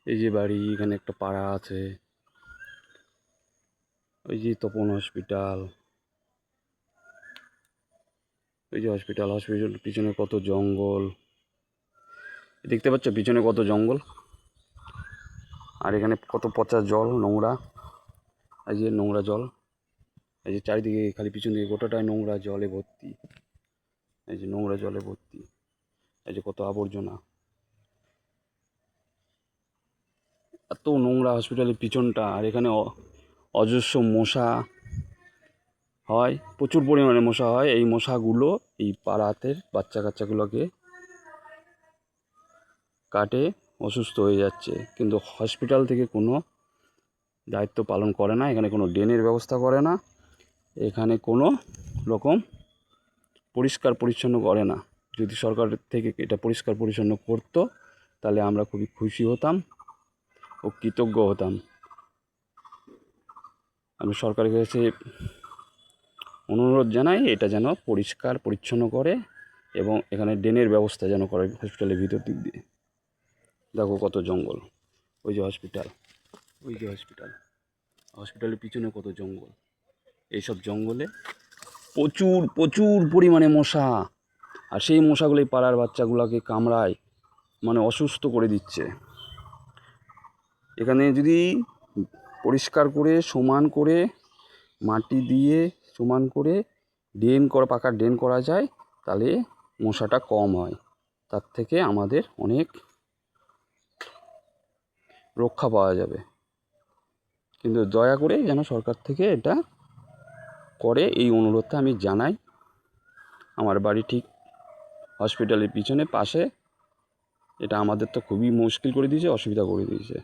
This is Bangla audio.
এই যে বাড়ি, এখানে একটা পাড়া আছে। ওই যে তপন হসপিটাল, ওই যে হসপিটাল পিছনে কত জঙ্গল দেখতে পাচ্ছ, পিছনে কত জঙ্গল। আর এখানে কত পচা জল, নোংরা। এই যে নোংরা জল, এই যে চারিদিকে খালি পিছন দিকে গোটাটাই নোংরা জলে ভর্তি। এই যে নোংরা জলে ভর্তি, এই যে কত আবর্জনা, এত নোংরা হসপিটালের পিছনটা। আর এখানে অজস্র মশা হয়, প্রচুর পরিমাণে মশা হয়। এই মশাগুলো এই পাড়াতে বাচ্চা কাচ্চাগুলোকে কাটে, অসুস্থ হয়ে যাচ্ছে। কিন্তু হসপিটাল থেকে কোনো দায়িত্ব পালন করে না, এখানে কোনো ড্রেনের ব্যবস্থা করে না, এখানে কোনো রকম পরিষ্কার পরিচ্ছন্ন করে না। যদি সরকার থেকে এটা পরিষ্কার পরিচ্ছন্ন করতো তাহলে আমরা খুবই খুশি হতাম ও কৃতজ্ঞ হতাম। আমি সরকারের কাছে অনুরোধ জানাই, এটা যেন পরিষ্কার পরিচ্ছন্ন করে এবং এখানে ড্রেনের ব্যবস্থা যেন করে হসপিটালের ভিতর দিক দিয়ে। দেখো কত জঙ্গল, ওই যে হসপিটাল, ওই যে হসপিটাল, হসপিটালের পিছনে কত জঙ্গল। এইসব জঙ্গলে প্রচুর প্রচুর পরিমাণে মশা, আর সেই মশাগুলোই পাড়ার বাচ্চাগুলোকে কামড়ায়, মানে অসুস্থ করে দিচ্ছে। এখানে যদি পরিষ্কার করে সমান করে মাটি দিয়ে সমান করে ড্রেন করা, পাকা ড্রেন করা যায়, তাহলে মশাটা কম হয়, তার থেকে আমাদের অনেক রক্ষা পাওয়া যাবে। কিন্তু দয়া করে যেন সরকার থেকে এটা করে, এই অনুরোধটা আমি জানাই। আমার বাড়ি ঠিক হসপিটালের পিছনে পাশে, এটা আমাদের তো খুবই মুশকিল করে দিয়েছে, অসুবিধা করে দিয়েছে।